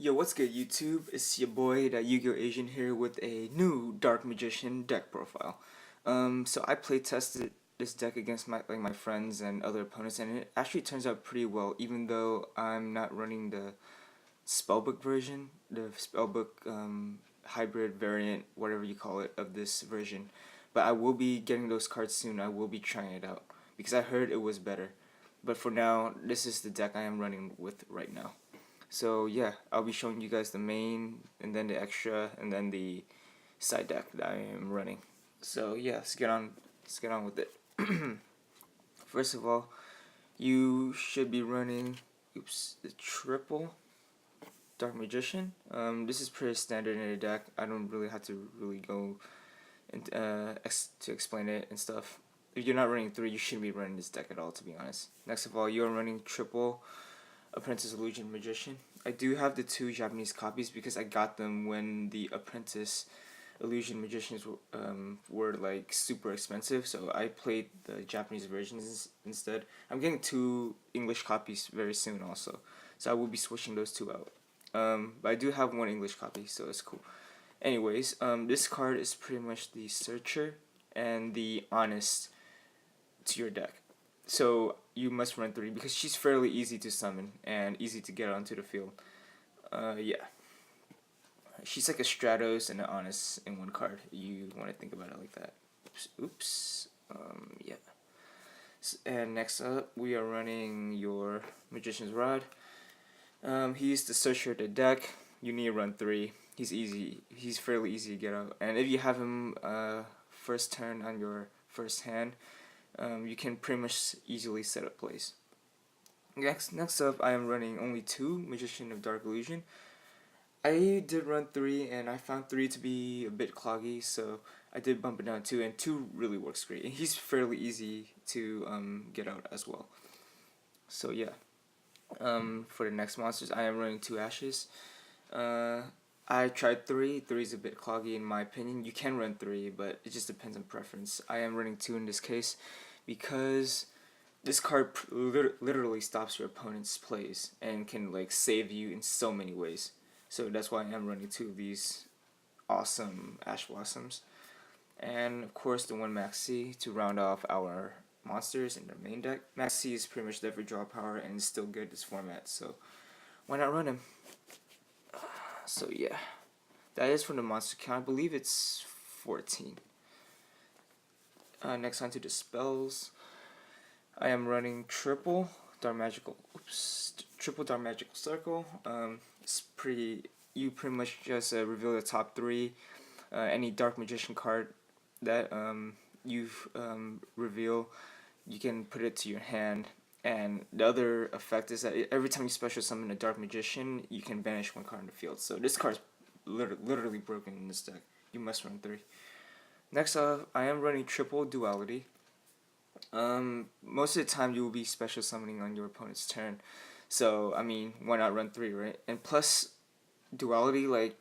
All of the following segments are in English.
Yo, what's good, YouTube? It's your boy, that Yu-Gi-Oh! Asian here with a new Dark Magician deck profile. So I play tested this deck against my friends and other opponents, and it actually turns out pretty well, even though I'm not running the spellbook version, the spellbook hybrid variant, whatever you call it, of this version. But I will be getting those cards soon. I will be trying it out because I heard it was better. But for now, this is the deck I am running with right now. So yeah, I'll be showing you guys the main, and then the extra, and then the side deck that I am running. So yeah, let's get on with it. First of all, you should be running, the triple Dark Magician. This is pretty standard in a deck. I don't really have to really go to explain it and stuff. If you're not running 3, you shouldn't be running this deck at all, to be honest. Next of all, you're running triple Apprentice Illusion Magician. I do have the 2 Japanese copies because I got them when the Apprentice Illusion Magicians were like super expensive, so I played the Japanese versions instead. I'm getting 2 English copies very soon also, so I will be switching those 2 out. But I do have 1 English copy, so it's cool. Anyways, this card is pretty much the Searcher and the Honest to your deck. So you must run 3 because she's fairly easy to summon and easy to get onto the field. Yeah. She's like a Stratos and an Honest in one card. You want to think about it like that. Oops. Yeah. And next up, we are running your Magician's Rod. He's the Searcher of the deck. You need to run 3. He's easy. He's fairly easy to get out. And if you have him first turn on your first hand, you can pretty much easily set up plays. Next up, I am running only 2 Magician of Dark Illusion. I did run 3, and I found 3 to be a bit cloggy, so I did bump it down to 2, and 2 really works great. And he's fairly easy to get out as well. So yeah. For the next monsters, I am running 2 Ashes. I tried 3. 3 is a bit cloggy in my opinion. You can run 3, but it just depends on preference. I am running 2 in this case because this card literally stops your opponent's plays and can like save you in so many ways. So that's why I am running 2 of these awesome Ash Blossoms. And of course the 1 Max C to round off our monsters in the main deck. Max C is pretty much there for draw power and is still good this format, so why not run him? So yeah, that is from the monster count. I believe it's 14. Next on to the spells. I am running triple Dark Magical Circle. It's pretty. You pretty much just reveal the top 3. Any Dark Magician card that you reveal, you can put it to your hand. And the other effect is that every time you special summon a Dark Magician, you can banish 1 card in the field. So this card's literally broken in this deck. You must run 3. Next up, I am running triple Duality. Most of the time you will be special summoning on your opponent's turn. So, I mean, why not run 3, right? And plus, Duality, like,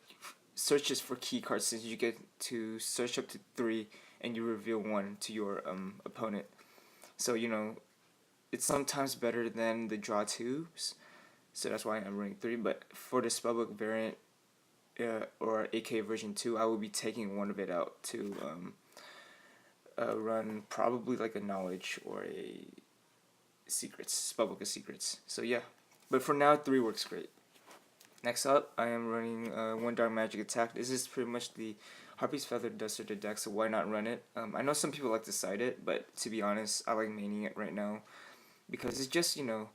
searches for key cards since you get to search up to 3 and you reveal 1 to your opponent. So, you know, it's sometimes better than the draw 2s. So that's why I'm running 3. But for the spellbook variant or AK version 2, I will be taking 1 of it out to run probably like a knowledge or a secrets, spellbook of secrets. So yeah, but for now 3 works great. Next up, I am running 1 Dark Magic Attack. This is pretty much the Harpy's Feather Duster to deck, so why not run it? I know some people like to side it, but to be honest, I like maining it right now because it's just, you know,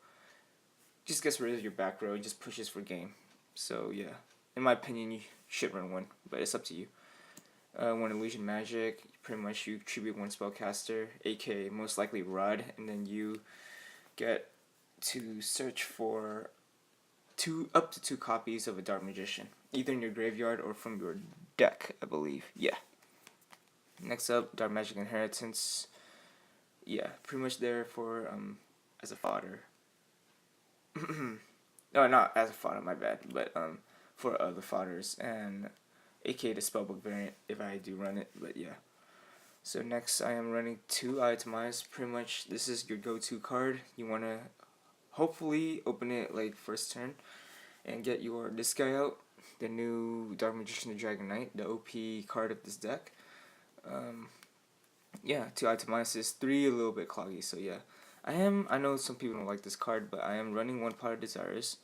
just gets rid of your back row, just pushes for game. So yeah, in my opinion, you should run 1, but it's up to you. 1 Illusion Magic, pretty much you tribute 1 spellcaster, aka most likely Rod, and then you get to search for up to 2 copies of a Dark Magician, either in your graveyard or from your deck, I believe. Yeah. Next up, Dark Magic Inheritance. Yeah, pretty much there for as a fodder. No, not as a fodder, my bad, but for other fodders, and aka the spellbook variant if I do run it, but yeah. So next I am running 2 Itemize. Pretty much this is your go-to card. You want to hopefully open it like first turn, and get this guy out, the new Dark Magician the Dragon Knight, the OP card of this deck. Um, yeah, 2 itemize 3 a little bit cloggy, so yeah. I know some people don't like this card, but I am running 1 Pot of Desires.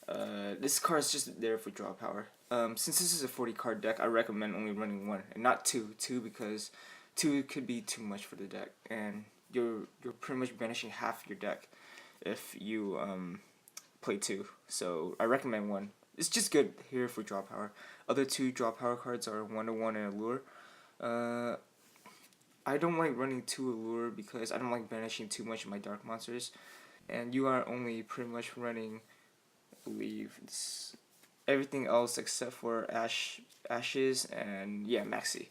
This card is just there for draw power. Since this is a 40 card deck, I recommend only running 1 and not 2. 2 because 2 could be too much for the deck, and you're pretty much banishing half your deck if you play 2. So I recommend 1. It's just good here for draw power. Other 2 draw power cards are 1-1 and Allure. I don't like running 2 Allure because I don't like banishing too much of my dark monsters, and you are only pretty much running, I believe it's everything else except for Ashes and yeah, Maxi.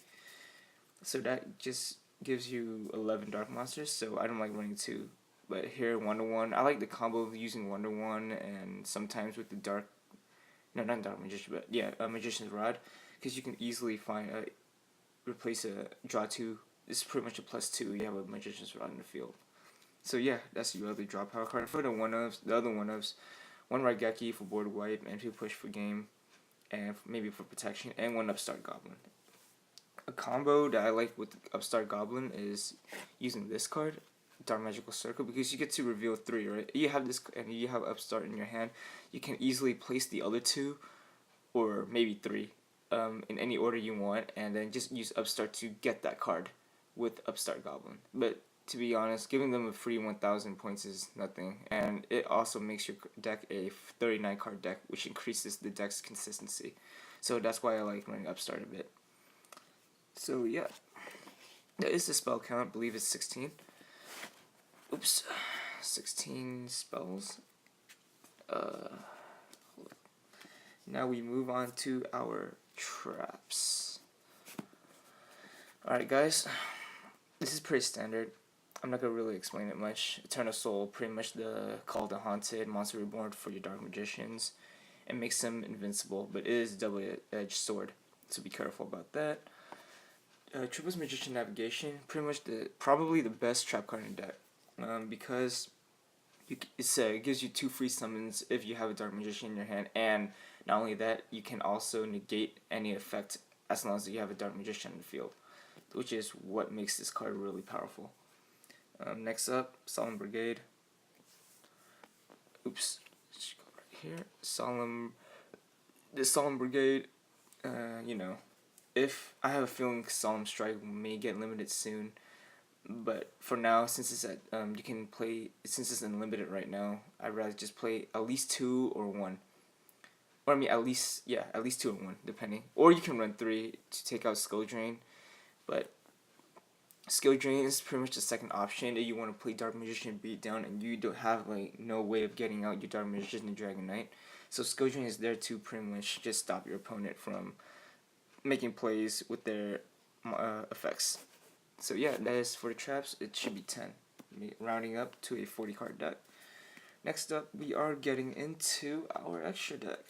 So that just gives you 11 dark monsters, so I don't like running 2. But here 1-1, I like the combo of using 1-1 and sometimes with the dark, no, not dark magician, but yeah, magician's rod, because you can easily find replace a draw 2. This is pretty much a +2. You have a magician's rod in the field. So yeah, that's your other draw power card. For the other 1-ofs, 1 Raigeki for board wipe and 2 push for game, and maybe for protection, and 1 Upstart Goblin. A combo that I like with Upstart Goblin is using this card, Dark Magical Circle, because you get to reveal 3, right? You have this, and you have Upstart in your hand. You can easily place the other 2, or maybe 3, in any order you want, and then just use Upstart to get that card with Upstart Goblin. But to be honest, giving them a free 1,000 points is nothing, and it also makes your deck a 39 card deck, which increases the deck's consistency. So that's why I like running Upstart a bit. So yeah, that is the spell count. I believe it's 16. Oops, 16 spells. Now we move on to our traps. Alright guys, this is pretty standard. I'm not gonna really explain it much. Eternal Soul, pretty much the Call of the Haunted, Monster Reborn for your Dark Magicians. It makes them invincible, but it is a double-edged sword, so be careful about that. Triple's Magician Navigation, pretty much probably the best trap card in the deck, because it gives you 2 free summons if you have a Dark Magician in your hand, and not only that, you can also negate any effect as long as you have a Dark Magician in the field, which is what makes this card really powerful. Next up, Solemn Brigade. Oops, let's go right here. The Solemn Brigade, you know, if I have a feeling Solemn Strike may get limited soon, but for now, since it's at you can play, since it's unlimited right now, I'd rather just play at least 2 or 1. Or I mean at least 2 or 1, depending. Or you can run 3 to take out Skill Drain, but Skill Drain is pretty much the second option if you want to play Dark Magician Beatdown and you don't have like no way of getting out your Dark Magician and Dragon Knight. So Skill Drain is there to pretty much just stop your opponent from making plays with their effects. So yeah, that is for the traps. It should be 10, rounding up to a 40 card deck. Next up, we are getting into our extra deck.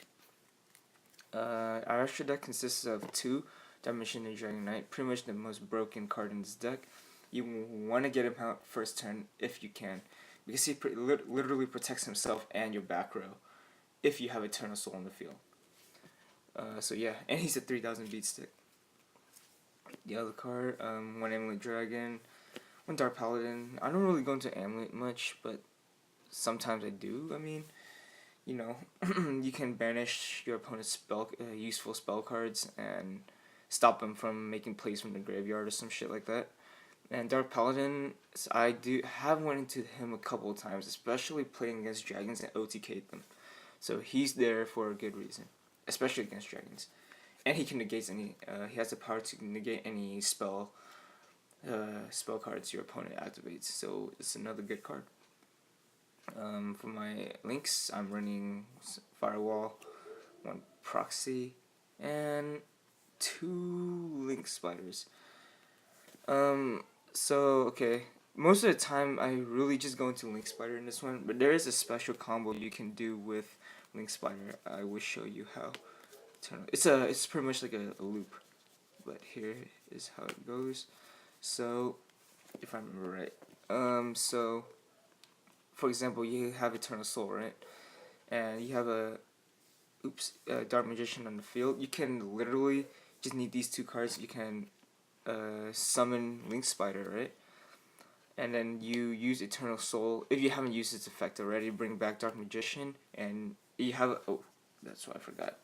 Our extra deck consists of 2 Dimension and Dragon Knight, pretty much the most broken card in this deck. You want to get him out first turn if you can, because he literally protects himself and your back row if you have Eternal Soul on the field. So yeah, and he's a 3,000 beat stick. The other card, 1 Amulet Dragon, 1 Dark Paladin. I don't really go into Amulet much, but sometimes I do. I mean, you know, you can banish your opponent's useful spell cards and stop them from making plays from the graveyard or some shit like that. And Dark Paladin, I do have went into him a couple of times, especially playing against dragons and OTK'd them. So he's there for a good reason, especially against dragons. And he can negate any. He has the power to negate any spell cards your opponent activates. So it's another good card. For my links, I'm running Firewall, 1 Proxy, and 2 Link Spiders. So okay, most of the time I really just go into Link Spider in this one, but there is a special combo you can do with Link Spider. I will show you how. It's pretty much like a loop, but here is how it goes. So if I remember right, for example, you have Eternal Soul, right? And you have Dark Magician on the field, you can literally just need these two cards. You can summon Link Spider, right? And then you use Eternal Soul. If you haven't used its effect already, bring back Dark Magician, and you have that's what I forgot.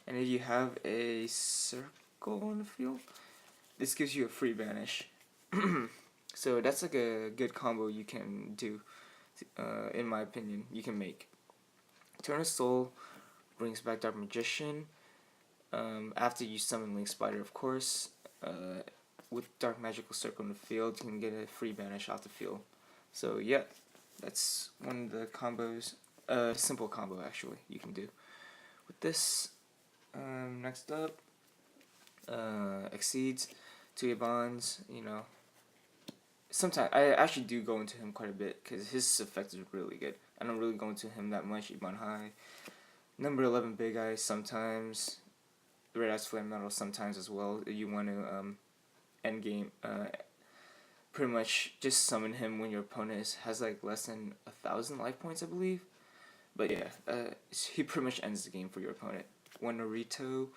And if you have a circle on the field, this gives you a free banish. So that's like a good combo you can do, in my opinion. You can make Eternal Soul brings back Dark Magician. After you summon Link Spider, of course. With Dark Magical Circle in the field, you can get a free banish off the field. So yeah, that's one of the combos. Simple combo actually you can do with this. Next up, Exceeds, 2 bonds. You know, sometimes I actually do go into him quite a bit because his effect is really good. I don't really go into him that much. Ebon High, number 11 Big Eye sometimes, Red Ice Flame Metal sometimes as well. You want to end game, pretty much just summon him when your opponent has like less than 1,000 life points, I believe. But yeah, he pretty much ends the game for your opponent. 1 Naruto,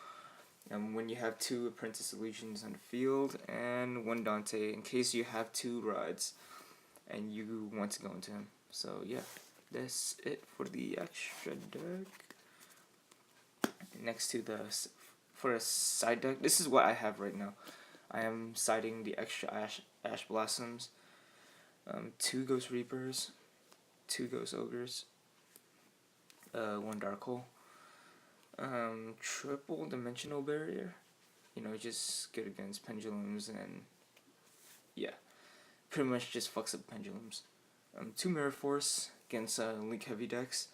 when you have 2 Apprentice Illusions on the field, and 1 Dante in case you have 2 rods and you want to go into him. So yeah, that's it for the extra deck. Next to for a side deck, this is what I have right now. I am siding the extra Ash Blossoms, 2 Ghost Reapers, 2 Ghost Ogres, 1 Dark Hole, triple Dimensional Barrier, you know, just good against pendulums, and yeah, pretty much just fucks up pendulums. 2 Mirror Force against Link Heavy decks,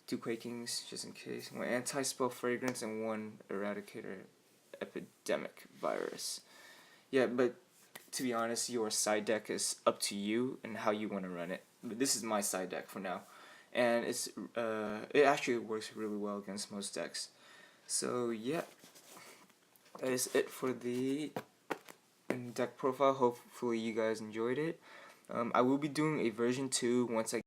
2 Quakings just in case, 1 Anti-Spell Fragrance, and 1 Eradicator Epidemic Virus. Yeah, but to be honest, your side deck is up to you and how you want to run it. But this is my side deck for now, and it actually works really well against most decks. So yeah, that is it for the deck profile. Hopefully you guys enjoyed it. I will be doing a version 2 once I